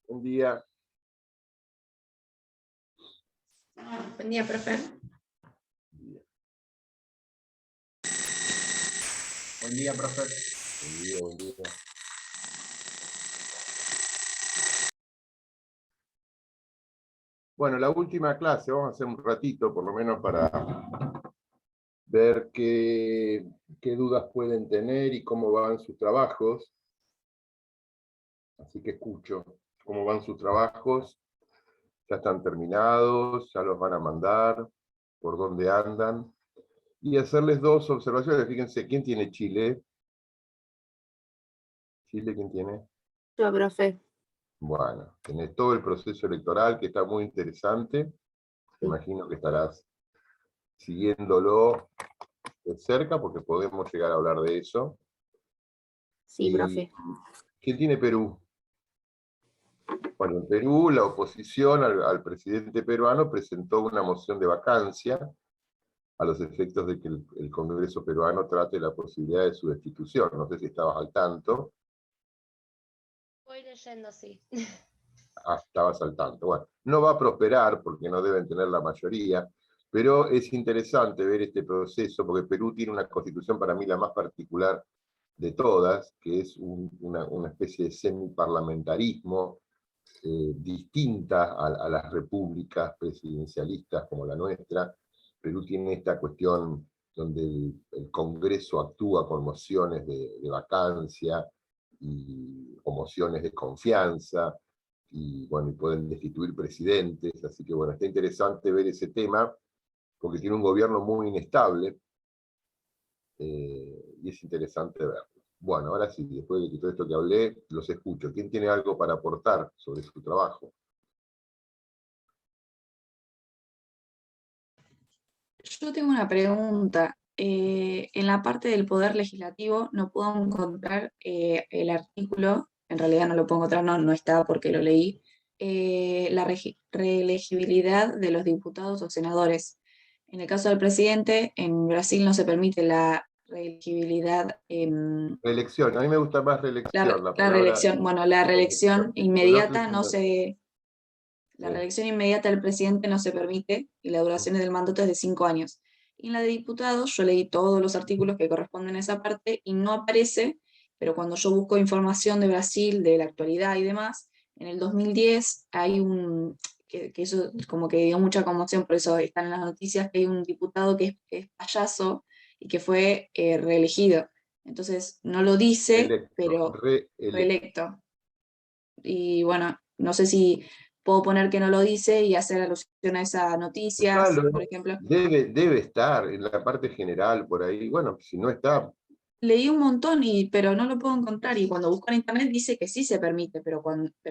Buen día. Buen día, profe. Buen día, profe. Buen día, buen día. Bueno, la última clase, vamos a hacer un ratito, por lo menos para ver qué dudas pueden tener y cómo van sus trabajos. Así que escucho cómo van sus trabajos. Ya están terminados, ya los van a mandar, por dónde andan. Y hacerles dos observaciones. Fíjense, ¿quién tiene Chile? ¿Chile quién tiene? Yo, profe. Bueno, tenés todo el proceso electoral que está muy interesante. Sí. Imagino que estarás siguiéndolo de cerca porque podemos llegar a hablar de eso. Sí, profe. ¿Quién tiene Perú? Bueno, en Perú la oposición al presidente peruano presentó una moción de vacancia a los efectos de que el Congreso peruano trate la posibilidad de su destitución. No sé si estabas al tanto. Voy leyendo, sí. Estabas al tanto. Bueno, no va a prosperar porque no deben tener la mayoría, pero es interesante ver este proceso porque Perú tiene una constitución para mí la más particular de todas, que es una especie de semiparlamentarismo distinta a las repúblicas presidencialistas como la nuestra. Perú tiene esta cuestión donde el Congreso actúa con mociones de vacancia o mociones de confianza, y bueno, y pueden destituir presidentes, así que bueno, está interesante ver ese tema, porque tiene un gobierno muy inestable, y es interesante verlo. Bueno, ahora sí, después de todo esto que hablé, los escucho. ¿Quién tiene algo para aportar sobre su trabajo? Yo tengo una pregunta. En la parte del Poder Legislativo no puedo encontrar el artículo, en realidad no lo puedo encontrar, no está porque lo leí, la reelegibilidad de los diputados o senadores. En el caso del presidente, en Brasil no se permite la reelegibilidad, Reelección, a mí me gusta más reelección, la palabra reelección. Bueno, la reelección inmediata no se... La Sí. reelección inmediata del presidente no se permite y la duración del mandato es de 5 años. Y en la de diputados, yo leí todos los artículos que corresponden a esa parte y no aparece, pero cuando yo busco información de Brasil, de la actualidad y demás, en el 2010 hay que eso como que dio mucha conmoción, por eso están en las noticias, que hay un diputado que es payaso y que fue reelegido. Entonces, no lo dice, pero reelecto. Y bueno, no sé si puedo poner que no lo dice y hacer alusión a esa noticia, por ejemplo. Debe estar en la parte general por ahí. Bueno, si no está... Leí un montón, pero no lo puedo encontrar. Y cuando busco en internet dice que sí se permite, pero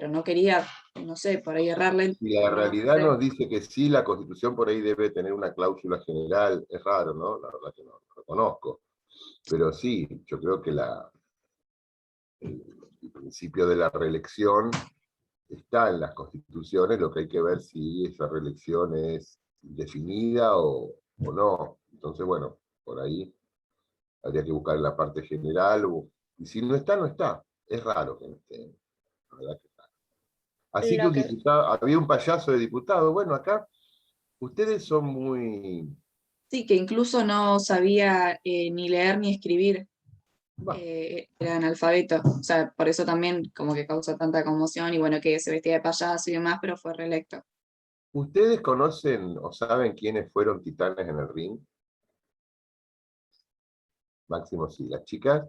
no quería, no sé, por ahí errarle. Si la realidad No sé. nos dice que sí, la Constitución por ahí debe tener una cláusula general. Es raro, ¿no? La verdad que no lo reconozco. Pero sí, yo creo que el principio de la reelección está en las constituciones, lo que hay que ver si esa reelección es definida o no. Entonces, bueno, por ahí habría que buscar en la parte general, y si no está, no está. Es raro que no esté. La verdad que es raro. Así que un diputado, había un payaso de diputado. Bueno, acá ustedes son muy... Sí, que incluso no sabía ni leer ni escribir. Bueno, Era analfabeto. O sea, por eso también como que causa tanta conmoción y bueno, que se vestía de payaso y demás, pero fue reelecto. ¿ustedes conocen o saben quiénes fueron titanes en el ring? Máximo, sí. ¿Las chicas?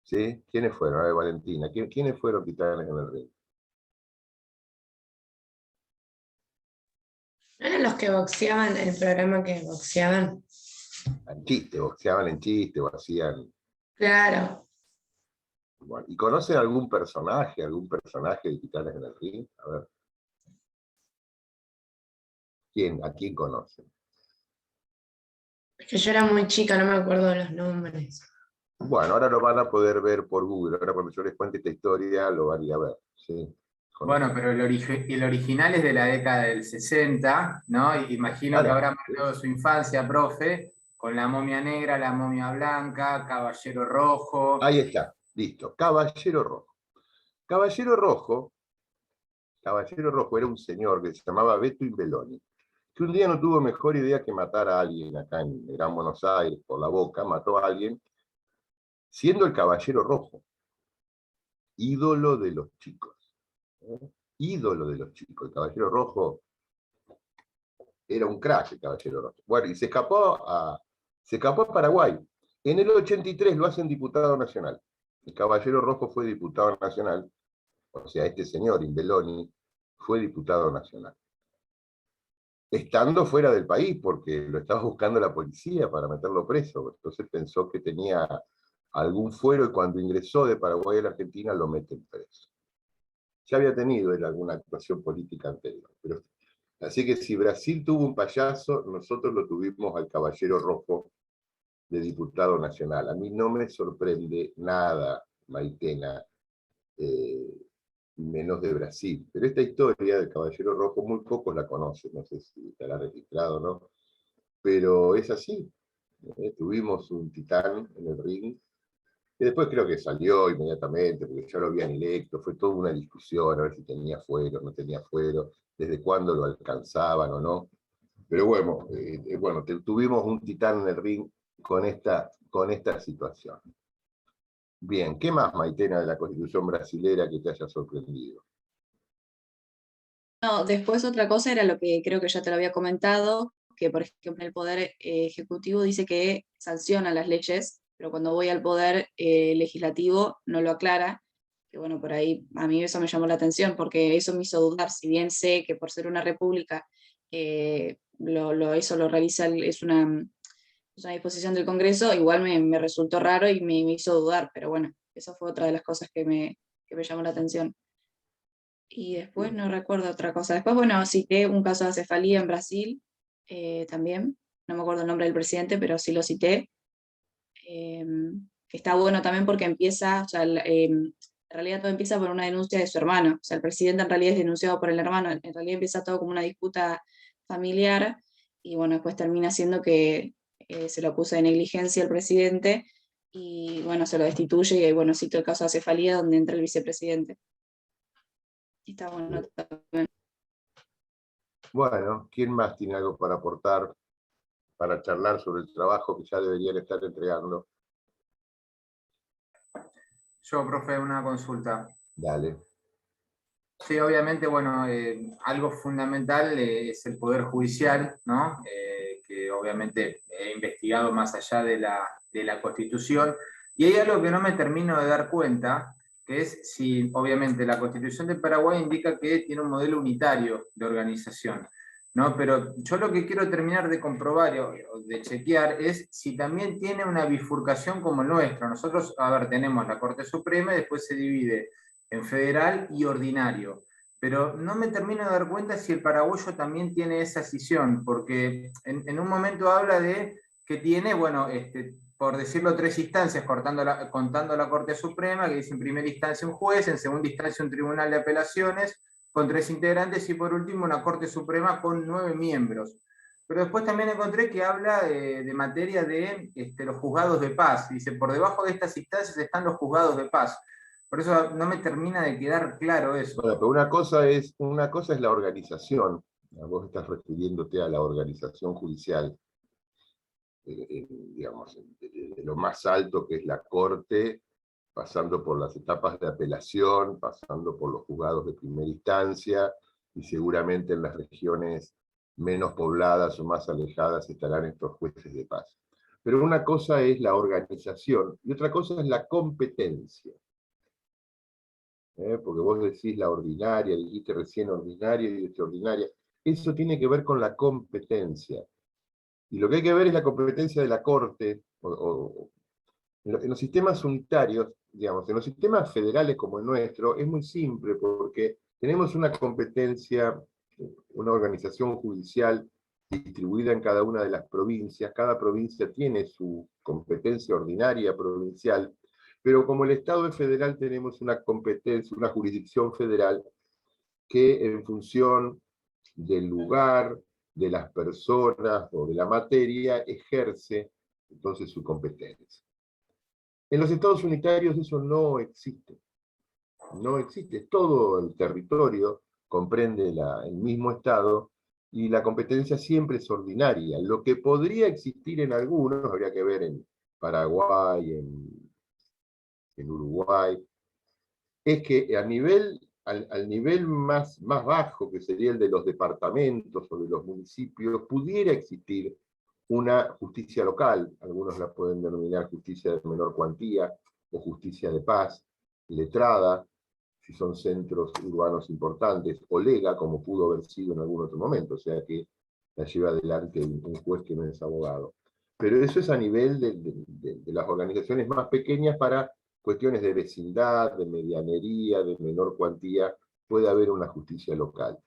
¿Sí? ¿Quiénes fueron? A ver, Valentina, ¿quiénes fueron titanes en el ring? ¿No eran los que boxeaban, el programa que boxeaban? En chiste, boxeaban en chiste o hacían... Claro. Bueno, ¿y conocen algún personaje de Titanes en el Ring? A ver. ¿A quién conocen? Es que yo era muy chica, no me acuerdo de los nombres. Bueno, ahora lo van a poder ver por Google. Ahora cuando yo les cuente esta historia, lo van a ir a ver. ¿Sí? Bueno, pero el original es de la década del 60, ¿no? Y imagino que Claro. habrá marcado su infancia, profe, con la momia negra, la momia blanca, Caballero Rojo. Ahí está, listo. Caballero Rojo. Caballero Rojo Caballero Rojo era un señor que se llamaba Beto Imbeloni, que un día no tuvo mejor idea que matar a alguien acá en Gran Buenos Aires, por la Boca, mató a alguien, siendo el Caballero Rojo, ídolo de los chicos. Ídolo de los chicos. El Caballero Rojo era un crack, el Caballero Rojo. Bueno, y se escapó a Paraguay. En el 83 lo hacen diputado nacional. El Caballero Rojo fue diputado nacional, o sea, este señor Imbeloni fue diputado nacional. Estando fuera del país, porque lo estaba buscando la policía para meterlo preso. Entonces pensó que tenía algún fuero y cuando ingresó de Paraguay a la Argentina lo meten preso. Ya había tenido él alguna actuación política anterior. Así que si Brasil tuvo un payaso, nosotros lo tuvimos al Caballero Rojo de diputado nacional. A mí no me sorprende nada, Maitena, menos de Brasil. Pero esta historia del Caballero Rojo muy pocos la conocen, no sé si estará registrado o no, pero es así. Tuvimos un titán en el ring, y después creo que salió inmediatamente, porque ya lo habían electo, fue toda una discusión, a ver si tenía fuero, no tenía fuero, desde cuándo lo alcanzaban o no. Pero bueno, tuvimos un titán en el ring con esta situación. Bien, ¿qué más, Maitena, de la Constitución brasilera que te haya sorprendido? No, después otra cosa era lo que creo que ya te lo había comentado, que por ejemplo el Poder Ejecutivo dice que sanciona las leyes, pero cuando voy al Poder Legislativo no lo aclara, que bueno, por ahí a mí eso me llamó la atención, porque eso me hizo dudar, si bien sé que por ser una república eso lo realiza, es una disposición del Congreso, igual me resultó raro y me hizo dudar, pero bueno, eso fue otra de las cosas que me llamó la atención. Y después no recuerdo otra cosa. Después, bueno, cité un caso de acefalía en Brasil también. No me acuerdo el nombre del presidente, pero sí lo cité. Que está bueno también porque empieza, o sea, en realidad todo empieza por una denuncia de su hermano. O sea, el presidente en realidad es denunciado por el hermano. En realidad empieza todo como una disputa familiar y bueno, después termina siendo que se lo acusa de negligencia al presidente y bueno, se lo destituye y bueno, cito el caso de acefalía donde entra el vicepresidente. Y está bueno también. Bueno, ¿quién más tiene algo para aportar, para charlar sobre el trabajo que ya deberían estar entregando? Yo, profe, una consulta. Dale. Sí, obviamente, bueno, algo fundamental es el Poder Judicial, ¿no? Que obviamente he investigado más allá de la Constitución, y hay algo que no me termino de dar cuenta, que es si, obviamente, la Constitución de Paraguay indica que tiene un modelo unitario de organización, ¿no? Pero yo lo que quiero terminar de comprobar o de chequear es si también tiene una bifurcación como el nuestro. Nosotros, a ver, tenemos la Corte Suprema y después se divide en federal y ordinario. Pero no me termino de dar cuenta si el paraguayo también tiene esa escisión, porque en un momento habla de que tiene, bueno, por decirlo, 3 instancias, contando la Corte Suprema, que dice en primera instancia un juez, en segunda instancia un tribunal de apelaciones, con 3 integrantes, y por último una Corte Suprema con 9 miembros. Pero después también encontré que habla de materia de los juzgados de paz. Dice, por debajo de estas instancias están los juzgados de paz. Por eso no me termina de quedar claro eso. Bueno, pero una cosa es la organización. Vos estás refiriéndote a la organización judicial, digamos, de lo más alto que es la Corte, pasando por las etapas de apelación, pasando por los juzgados de primera instancia, y seguramente en las regiones menos pobladas o más alejadas estarán estos jueces de paz. Pero una cosa es la organización y otra cosa es la competencia. Porque vos decís la ordinaria, dijiste recién ordinaria y extraordinaria. Eso tiene que ver con la competencia. Y lo que hay que ver es la competencia de la Corte, en los sistemas unitarios, digamos, en los sistemas federales como el nuestro, es muy simple porque tenemos una competencia, una organización judicial distribuida en cada una de las provincias, cada provincia tiene su competencia ordinaria provincial, pero como el Estado es federal tenemos una competencia, una jurisdicción federal que en función del lugar, de las personas o de la materia, ejerce entonces su competencia. En los estados unitarios eso no existe. No existe. Todo el territorio comprende el mismo Estado, y la competencia siempre es ordinaria. Lo que podría existir en algunos, habría que ver en Paraguay, en Uruguay, es que al nivel más bajo, que sería el de los departamentos o de los municipios, pudiera existir una justicia local, algunos la pueden denominar justicia de menor cuantía, o justicia de paz, letrada, si son centros urbanos importantes, o lega, como pudo haber sido en algún otro momento, o sea que la lleva adelante un juez que no es abogado. Pero eso es a nivel de las organizaciones más pequeñas. Para cuestiones de vecindad, de medianería, de menor cuantía, puede haber una justicia local.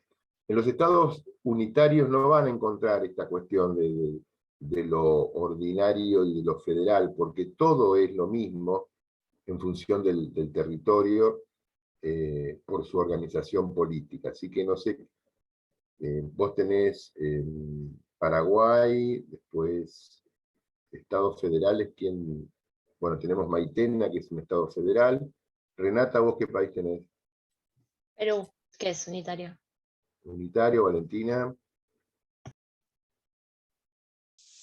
En los estados unitarios no van a encontrar esta cuestión de lo ordinario y de lo federal, porque todo es lo mismo en función del territorio, por su organización política. Así que no sé, vos tenés Paraguay, después estados federales, bueno, tenemos Maitena, que es un estado federal. Renata, ¿vos qué país tenés? Perú, que es unitario. Unitario. Valentina.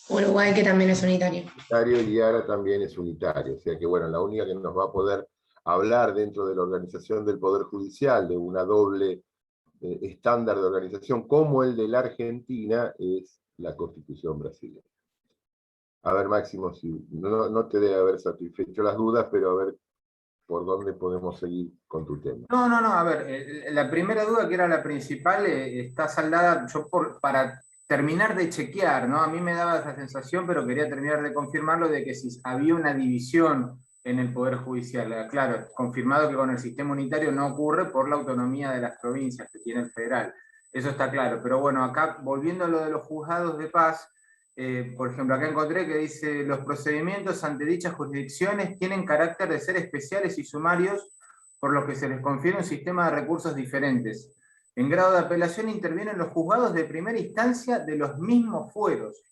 Uruguay, que también es unitario. Unitario, y Ara también es unitario. O sea que, bueno, la única que nos va a poder hablar dentro de la organización del Poder Judicial de una doble estándar de organización como el de la Argentina es la Constitución brasileña. A ver, Máximo, si no te debe haber satisfecho las dudas, pero a ver por dónde podemos seguir con tu tema. No, a ver, la primera duda, que era la principal, está saldada. Para terminar de chequear, ¿no? A mí me daba esa sensación, pero quería terminar de confirmarlo, de que si había una división en el Poder Judicial. Claro, confirmado que con el sistema unitario no ocurre por la autonomía de las provincias que tiene el federal. Eso está claro. Pero bueno, acá, volviendo a lo de los juzgados de paz, por ejemplo, acá encontré que dice: los procedimientos ante dichas jurisdicciones tienen carácter de ser especiales y sumarios, por lo que se les confiere un sistema de recursos diferentes. En grado de apelación intervienen los juzgados de primera instancia de los mismos fueros.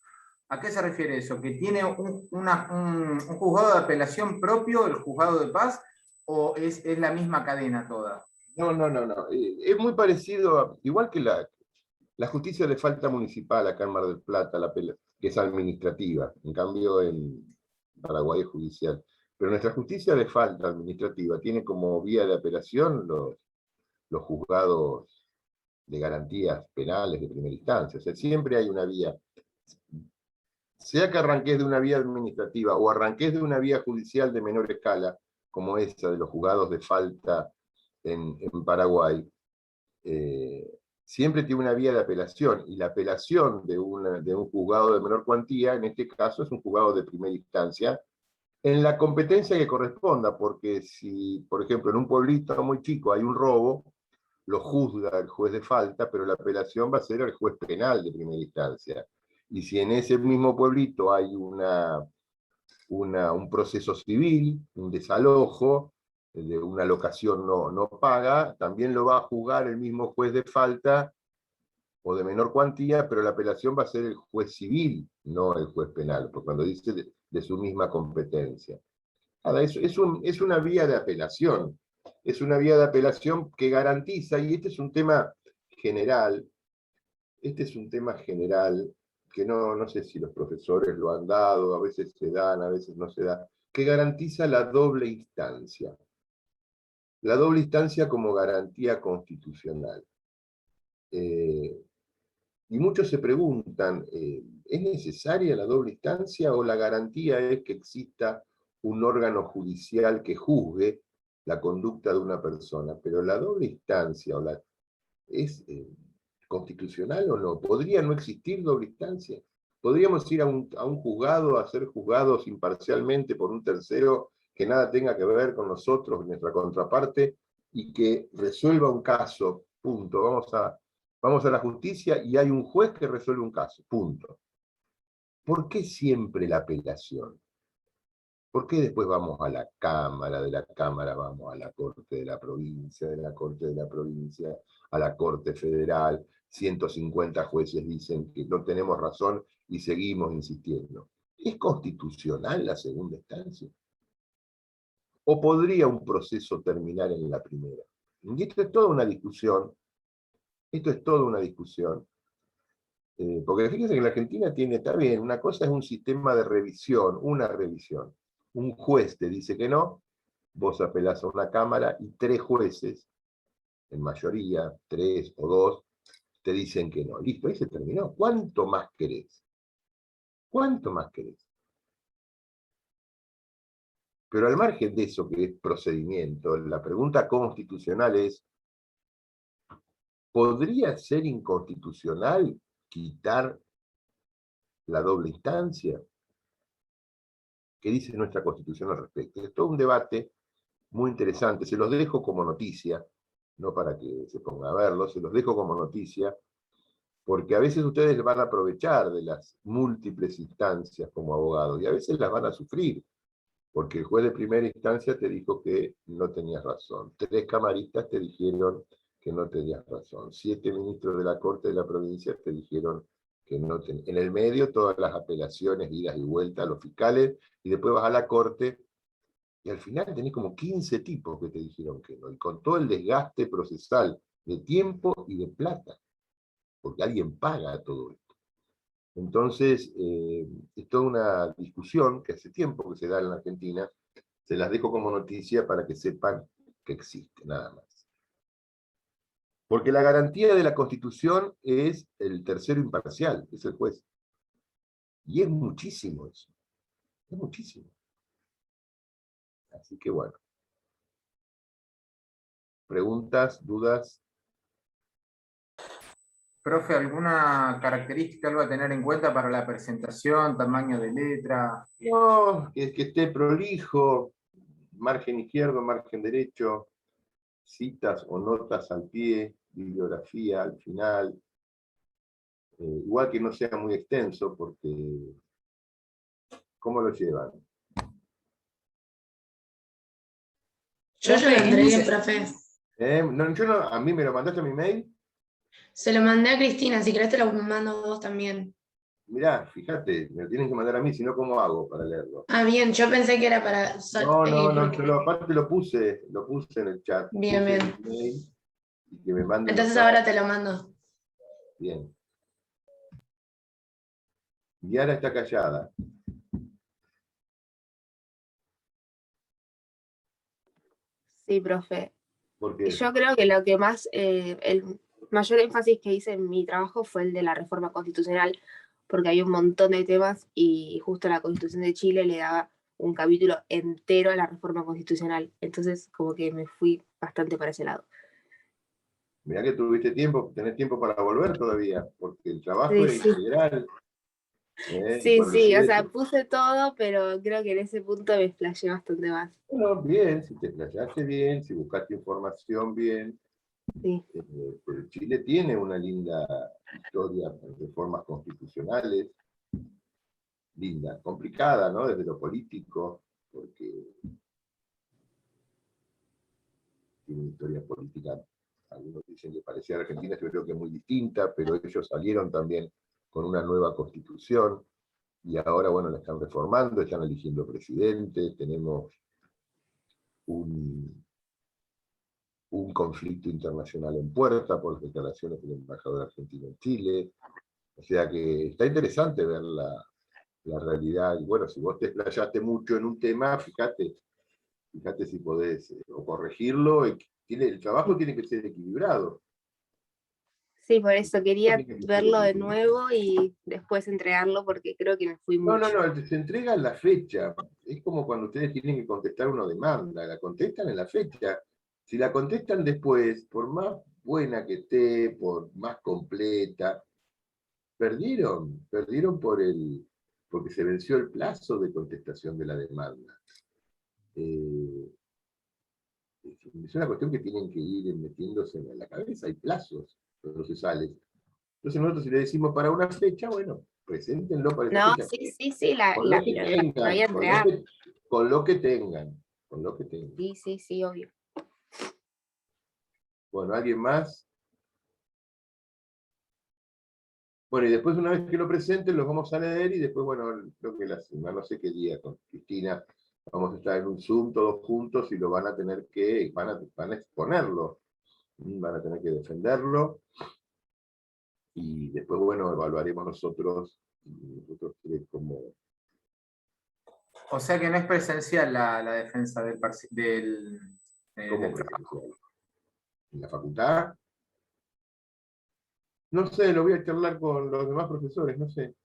¿A qué se refiere eso? ¿Que tiene un juzgado de apelación propio, el juzgado de paz, o es la misma cadena toda? No. Es muy parecido, igual que la justicia de falta municipal acá en Mar del Plata, que es administrativa. En cambio, en Paraguay es judicial. Pero nuestra justicia de falta administrativa tiene como vía de apelación los juzgados de garantías penales de primera instancia. O sea, siempre hay una vía. Sea que arranques de una vía administrativa o arranques de una vía judicial de menor escala, como esa de los juzgados de falta en Paraguay, siempre tiene una vía de apelación, y la apelación de un juzgado de menor cuantía, en este caso, es un juzgado de primera instancia, en la competencia que corresponda, porque si, por ejemplo, en un pueblito muy chico hay un robo, lo juzga el juez de falta, pero la apelación va a ser el juez penal de primera instancia. Y si en ese mismo pueblito hay un proceso civil, un desalojo, de una locación no paga, también lo va a juzgar el mismo juez de falta o de menor cuantía, pero la apelación va a ser el juez civil, no el juez penal, porque cuando dice de su misma competencia. Ahora, es una vía de apelación, que garantiza, y este es un tema general, que no sé si los profesores lo han dado, a veces se dan, a veces no se da, que garantiza la doble instancia. La doble instancia como garantía constitucional. Y muchos se preguntan, ¿es necesaria la doble instancia o la garantía es que exista un órgano judicial que juzgue la conducta de una persona? Pero la doble instancia ¿es constitucional o no? ¿Podría no existir doble instancia? ¿Podríamos ir a un juzgado a ser juzgados imparcialmente por un tercero que nada tenga que ver con nosotros, nuestra contraparte, y que resuelva un caso, punto? Vamos a la justicia y hay un juez que resuelve un caso, punto. ¿Por qué siempre la apelación? ¿Por qué después vamos a la Cámara, de la Cámara vamos a la Corte de la Provincia, de la Corte de la Provincia a la Corte Federal? 150 jueces dicen que no tenemos razón y seguimos insistiendo. ¿Es constitucional la segunda instancia? ¿O podría un proceso terminar en la primera? Y esto es toda una discusión Esto es toda una discusión. Porque fíjense que en la Argentina está bien, una cosa es un sistema de revisión, una revisión. Un juez te dice que no, vos apelás a una cámara y 3 jueces, en mayoría, 3 o 2, te dicen que no. Listo, ahí se terminó. ¿Cuánto más querés? ¿Cuánto más querés? Pero al margen de eso que es procedimiento, la pregunta constitucional es, ¿podría ser inconstitucional quitar la doble instancia? ¿Qué dice nuestra Constitución al respecto? Es todo un debate muy interesante. Se los dejo como noticia, no para que se ponga a verlo, se los dejo como noticia, porque a veces ustedes van a aprovechar de las múltiples instancias como abogados, y a veces las van a sufrir, porque el juez de primera instancia te dijo que no tenías razón. 3 camaristas te dijeron que no tenías razón. 7 ministros de la Corte de la provincia te dijeron que no tenías. En el medio, todas las apelaciones, idas y vueltas a los fiscales, y después vas a la Corte, y al final tenés como 15 tipos que te dijeron que no, y con todo el desgaste procesal de tiempo y de plata, porque alguien paga todo esto. Entonces, es toda una discusión que hace tiempo que se da en la Argentina, se las dejo como noticia para que sepan que existe, nada más. Porque la garantía de la Constitución es el tercero imparcial, es el juez. Y es muchísimo eso, es muchísimo. Así que bueno. ¿Preguntas, dudas? Profe, ¿alguna característica, algo a tener en cuenta para la presentación, tamaño de letra? No, que esté prolijo, margen izquierdo, margen derecho, citas o notas al pie, bibliografía al final. Igual que no sea muy extenso, porque ¿cómo lo llevan? Yo lo Profe, encontré bien, profe. ¿A mí me lo mandaste a mi mail? Se lo mandé a Cristina, si querés te lo mando a vos también. Mirá, fíjate, me lo tienen que mandar a mí, si no, ¿cómo hago para leerlo? Ah, bien, yo pensé que era para... No, porque- aparte lo puse en el chat. Bien, Puse bien. mi mail y que me manden los Entonces datos. ahora te lo mando. Bien. Diana está callada. Sí, profe. Porque Yo creo que lo que más, el mayor énfasis que hice en mi trabajo fue el de la reforma constitucional, porque había un montón de temas y justo la Constitución de Chile le daba un capítulo entero a la reforma constitucional. Entonces, como que me fui bastante para ese lado. mirá que tuviste tiempo, tenés tiempo para volver todavía, porque el trabajo Sí, era sí. integral. Sí, Cuando sí, o llegues, sea, puse todo, pero creo que en ese punto me flashé bastante más. bueno, bien, si te explayaste bien, si buscaste información bien. Sí. Pero Chile tiene una linda historia de reformas constitucionales, linda, complicada, ¿no? Desde lo político, porque tiene una historia política, algunos dicen que parecía a Argentina, yo creo que es muy distinta, pero ellos salieron también con una nueva constitución, y ahora, bueno, la están reformando, están eligiendo presidente, tenemos un conflicto internacional en puerta por las declaraciones del embajador argentino en Chile. O sea que está interesante ver la realidad. Y bueno, si vos te explayaste mucho en un tema, fíjate si podés o corregirlo. El trabajo tiene que ser equilibrado. Sí, por eso quería Tiene que ser verlo de equilibrado. nuevo y después entregarlo porque creo que me fui No, mucho. se entrega en la fecha. Es como cuando ustedes tienen que contestar una demanda, la contestan en la fecha. Si la contestan después, por más buena que esté, por más completa, perdieron porque se venció el plazo de contestación de la demanda. Es una cuestión que tienen que ir metiéndose en la cabeza, hay plazos procesales. Entonces nosotros si le decimos para una fecha, bueno, preséntenlo para esa No, fecha. sí, Con lo que lo voy tengan, a entregar. con lo que tengan. Sí, obvio. Bueno, ¿alguien más? Bueno, y después una vez que lo presenten, los vamos a leer y después, bueno, creo que la semana, no sé qué día, con Cristina, vamos a estar en un Zoom todos juntos y lo van a tener que, van a exponerlo, van a tener que defenderlo. Y después, bueno, evaluaremos nosotros como... O sea que no es presencial la defensa del ¿Cómo presencial? ¿En la facultad? No sé, lo voy a charlar con los demás profesores, no sé.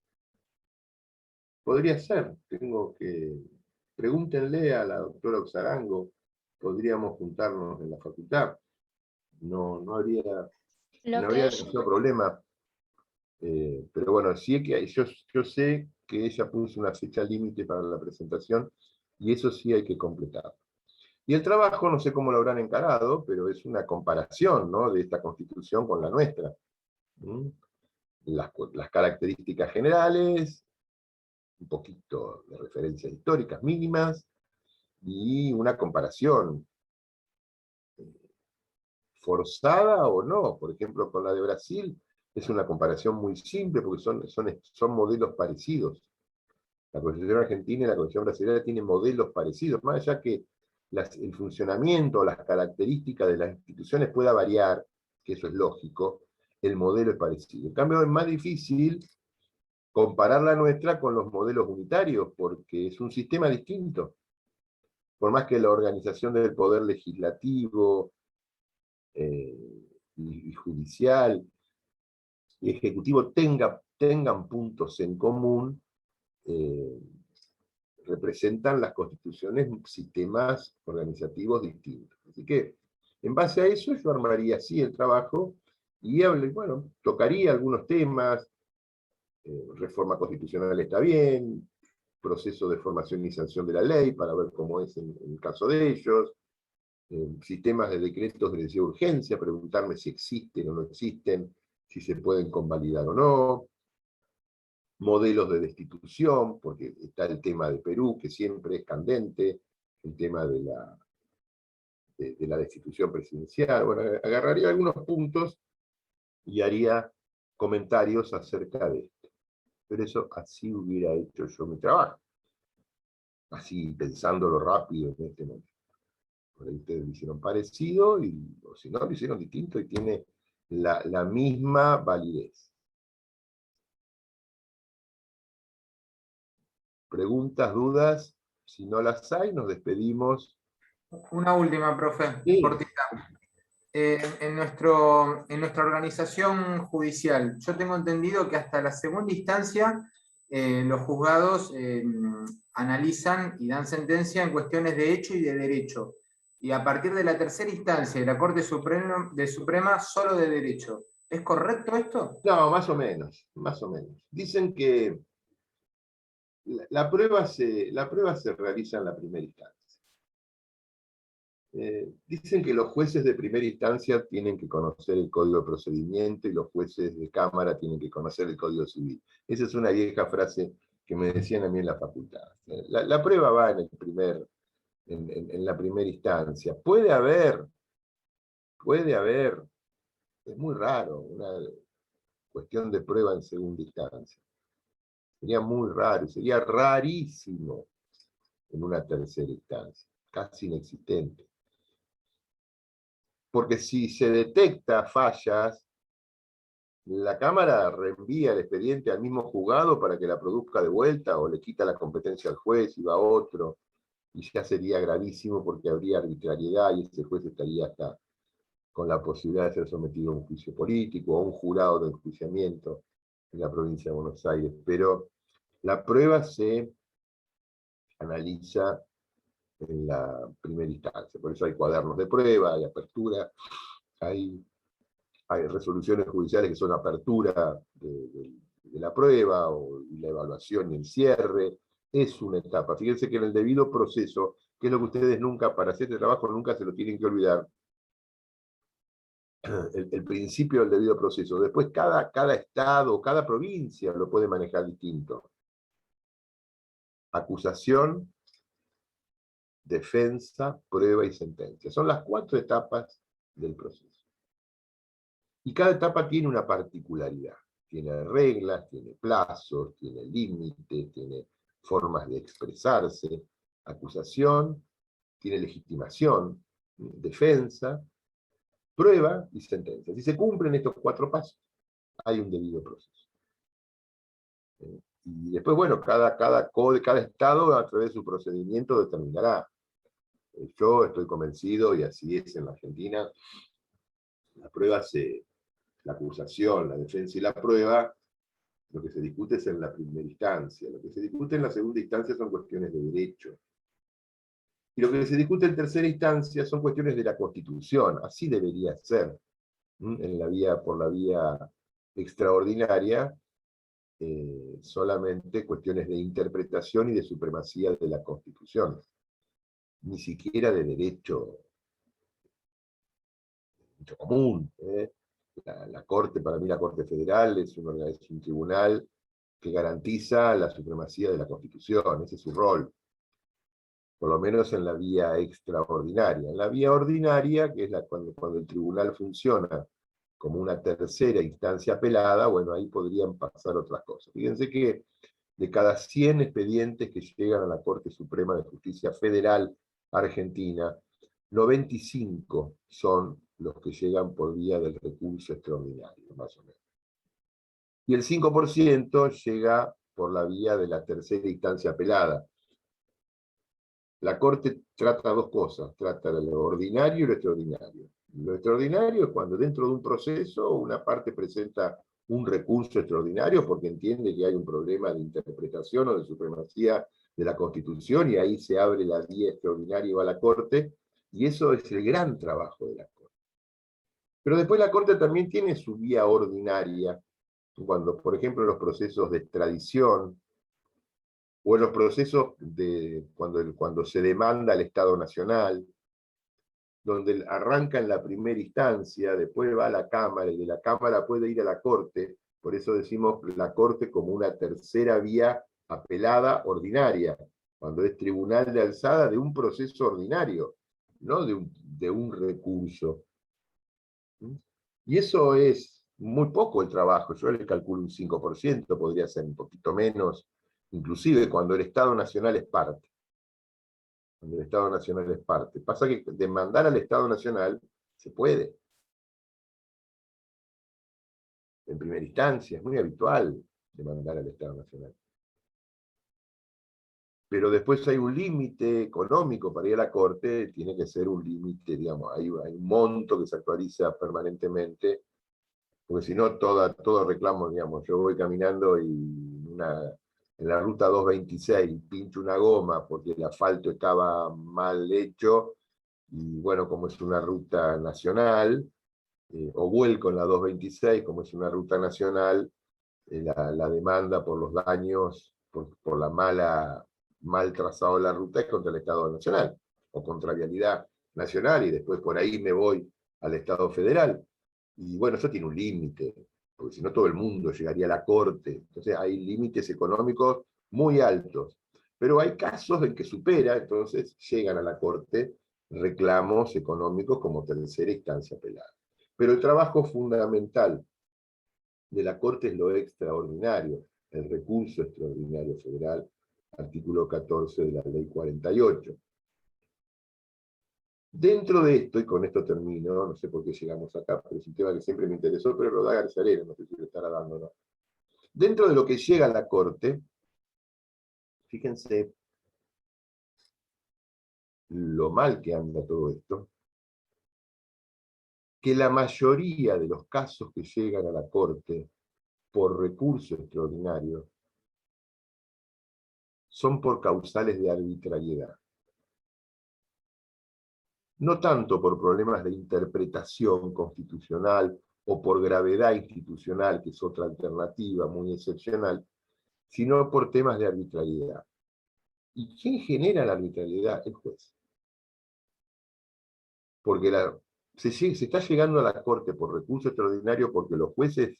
Podría ser, tengo que... Pregúntenle a la doctora Oxarango, podríamos juntarnos en la facultad. No habría Lo que demasiado problema. Pero bueno, sí que yo sé que ella puso una fecha límite para la presentación y eso sí hay que completar. Y el trabajo, no sé cómo lo habrán encarado, pero es una comparación, ¿no?, de esta constitución con la nuestra. ¿Mm? Las características generales, un poquito de referencias históricas mínimas, y una comparación forzada o no. Por ejemplo, con la de Brasil es una comparación muy simple porque son modelos parecidos. La Constitución argentina y la Constitución brasileña tienen modelos parecidos, más allá que el funcionamiento, las características de las instituciones pueda variar, que eso es lógico, el modelo es parecido. En cambio, es más difícil comparar la nuestra con los modelos unitarios, porque es un sistema distinto. Por más que la organización del poder legislativo y judicial y ejecutivo tengan puntos en común, representan las constituciones sistemas organizativos distintos. Así que, en base a eso, yo armaría así el trabajo y bueno, tocaría algunos temas. Reforma constitucional está bien, proceso de formación y sanción de la ley, para ver cómo es en el caso de ellos, sistemas de decretos de necesidad de urgencia, preguntarme si existen o no existen, si se pueden convalidar o no, modelos de destitución, porque está el tema de Perú, que siempre es candente, el tema de la destitución presidencial. Bueno, agarraría algunos puntos y haría comentarios acerca de esto. Pero eso así hubiera hecho yo mi trabajo. Así, pensándolo rápido en este momento. Por ahí ustedes lo hicieron parecido, o si no, lo hicieron distinto y tiene la misma validez. Preguntas, dudas, si no las hay, nos despedimos. Una última, profe, Sí. cortita. En nuestra organización judicial, yo tengo entendido que hasta la segunda instancia los juzgados analizan y dan sentencia en cuestiones de hecho y de derecho. Y a partir de la tercera instancia de la Corte Suprema solo de derecho. ¿Es correcto esto? No, más o menos, más o menos. Dicen que la prueba se realiza en la primera instancia. Dicen que los jueces de primera instancia tienen que conocer el Código de Procedimiento y los jueces de Cámara tienen que conocer el Código Civil. Esa es una vieja frase que me decían a mí en la facultad. La prueba va en la primera instancia. Puede haber, es muy raro, una cuestión de prueba en segunda instancia. Sería muy raro, sería rarísimo en una tercera instancia, casi inexistente. Porque si se detecta fallas, la Cámara reenvía el expediente al mismo juzgado para que la produzca de vuelta, o le quita la competencia al juez y va a otro, y ya sería gravísimo porque habría arbitrariedad y ese juez estaría hasta con la posibilidad de ser sometido a un juicio político o a un jurado de enjuiciamiento en la provincia de Buenos Aires. Pero la prueba se analiza en la primera instancia, por eso hay cuadernos de prueba, hay apertura, hay resoluciones judiciales que son apertura de la prueba, y la evaluación y el cierre. Es una etapa. Fíjense que en el debido proceso, que es lo que ustedes nunca, para hacer este trabajo, nunca se lo tienen que olvidar, el principio del debido proceso. Después cada estado, cada provincia lo puede manejar distinto. Acusación, defensa, prueba y sentencia. Son las 4 etapas del proceso. Y cada etapa tiene una particularidad. Tiene reglas, tiene plazos, tiene límites, tiene formas de expresarse. Acusación, tiene legitimación, defensa, prueba y sentencia. Si se cumplen estos 4 pasos, hay un debido proceso. Y después, bueno, cada estado a través de su procedimiento determinará. Yo estoy convencido, y así es en la Argentina, la prueba la acusación, la defensa y la prueba, lo que se discute es en la primera instancia. Lo que se discute en la segunda instancia son cuestiones de derecho. Y lo que se discute en tercera instancia son cuestiones de la Constitución. Así debería ser. Por la vía extraordinaria, solamente cuestiones de interpretación y de supremacía de la Constitución. Ni siquiera de derecho común. La Corte, para mí la Corte Federal es un tribunal que garantiza la supremacía de la Constitución. Ese es su rol. Por lo menos en la vía extraordinaria. En la vía ordinaria, que es cuando el tribunal funciona como una tercera instancia apelada, bueno, ahí podrían pasar otras cosas. Fíjense que de cada 100 expedientes que llegan a la Corte Suprema de Justicia Federal Argentina, 95 son los que llegan por vía del recurso extraordinario, más o menos. Y el 5% llega por la vía de la tercera instancia apelada. La Corte trata dos cosas, trata lo ordinario y lo extraordinario. Lo extraordinario es cuando dentro de un proceso una parte presenta un recurso extraordinario porque entiende que hay un problema de interpretación o de supremacía de la Constitución y ahí se abre la vía extraordinaria y va a la Corte, y eso es el gran trabajo de la Corte. Pero después la Corte también tiene su vía ordinaria, cuando, por ejemplo, en los procesos de extradición, o en los procesos cuando se demanda al Estado Nacional, donde arranca en la primera instancia, después va a la Cámara, y de la Cámara puede ir a la Corte, por eso decimos la Corte como una tercera vía apelada ordinaria, cuando es tribunal de alzada de un proceso ordinario, no de un recurso. Y eso es muy poco el trabajo, yo le calculo un 5%, podría ser un poquito menos, inclusive cuando el Estado Nacional es parte. Cuando el Estado Nacional es parte. Pasa que demandar al Estado Nacional se puede. En primera instancia, es muy habitual demandar al Estado Nacional. Pero después hay un límite económico para ir a la Corte, tiene que ser un límite, digamos, hay un monto que se actualiza permanentemente, porque si no, todo reclamo, digamos, yo voy caminando y en la ruta 226 pincho una goma porque el asfalto estaba mal hecho, y bueno, como es una ruta nacional, o vuelco en la 226, como es una ruta nacional, la demanda por los daños, por la mal trazado de la ruta es contra el Estado Nacional, o contra Vialidad Nacional, y después por ahí me voy al Estado Federal. Y bueno, eso tiene un límite, porque si no todo el mundo llegaría a la Corte. Entonces hay límites económicos muy altos. Pero hay casos en que supera, entonces llegan a la Corte reclamos económicos como tercera instancia apelada. Pero el trabajo fundamental de la Corte es lo extraordinario, el recurso extraordinario federal, artículo 14 de la Ley 48. Dentro de esto, y con esto termino, no sé por qué llegamos acá, pero es un tema que siempre me interesó, pero lo da García Arena, no sé si lo estará dando o no. Dentro de lo que llega a la Corte, fíjense lo mal que anda todo esto, que la mayoría de los casos que llegan a la Corte por recurso extraordinario son por causales de arbitrariedad. No tanto por problemas de interpretación constitucional o por gravedad institucional, que es otra alternativa muy excepcional, sino por temas de arbitrariedad. ¿Y quién genera la arbitrariedad? El juez. Porque se está llegando a la Corte por recurso extraordinario porque los jueces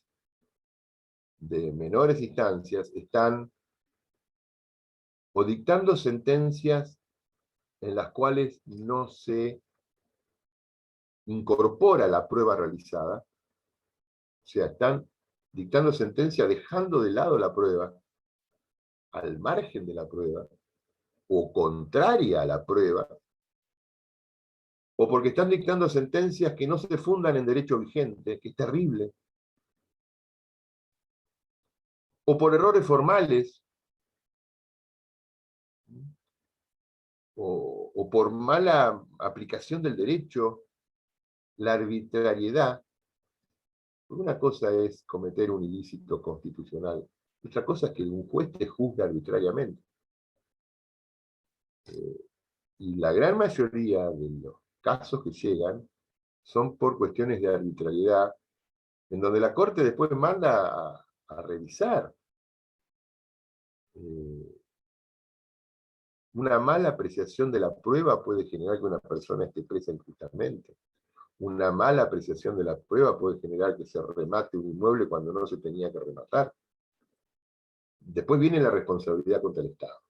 de menores instancias están o dictando sentencias en las cuales no se incorpora la prueba realizada, o sea, están dictando sentencia dejando de lado la prueba, al margen de la prueba, o contraria a la prueba, o porque están dictando sentencias que no se fundan en derecho vigente, que es terrible. o por errores formales, o por mala aplicación del derecho, la arbitrariedad. Una cosa es cometer un ilícito constitucional, otra cosa es que un juez te juzgue arbitrariamente. Y la gran mayoría de los casos que llegan son por cuestiones de arbitrariedad, en donde la Corte después manda a revisar. Una mala apreciación de la prueba puede generar que una persona esté presa injustamente. Una mala apreciación de la prueba puede generar que se remate un inmueble cuando no se tenía que rematar. Después viene la responsabilidad contra el Estado.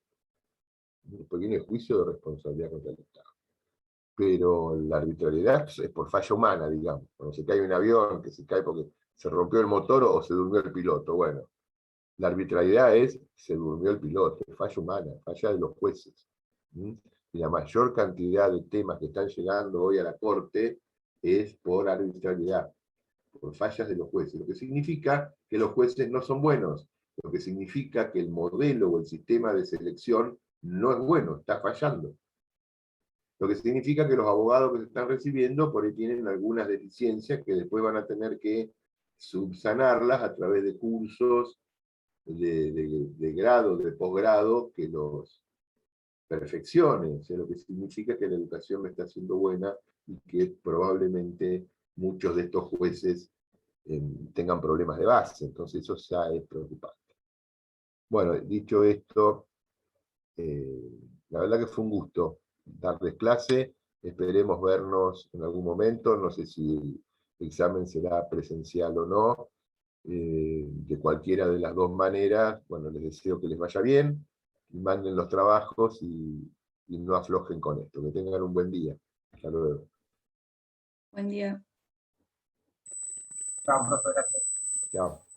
Después viene el juicio de responsabilidad contra el Estado. Pero la arbitrariedad es por falla humana, digamos. Cuando se cae un avión, que se cae porque se rompió el motor o se durmió el piloto. Bueno, la arbitrariedad es, se durmió el piloto, es falla humana, falla de los jueces. Y la mayor cantidad de temas que están llegando hoy a la Corte es por arbitrariedad, por fallas de los jueces, lo que significa que los jueces no son buenos, lo que significa que el modelo o el sistema de selección no es bueno, está fallando. Lo que significa que los abogados que se están recibiendo por ahí tienen algunas deficiencias que después van a tener que subsanarlas a través de cursos de grado, de posgrado, que los perfeccionen. O sea, lo que significa que la educación no está siendo buena y que probablemente muchos de estos jueces tengan problemas de base. Entonces eso ya es preocupante. Bueno, dicho esto, la verdad que fue un gusto darles clase. Esperemos vernos en algún momento. No sé si el examen será presencial o no. De cualquiera de las dos maneras, bueno, les deseo que les vaya bien, y manden los trabajos y no aflojen con esto. Que tengan un buen día. Hasta luego. Buen día. Chao, profe, gracias. Chao.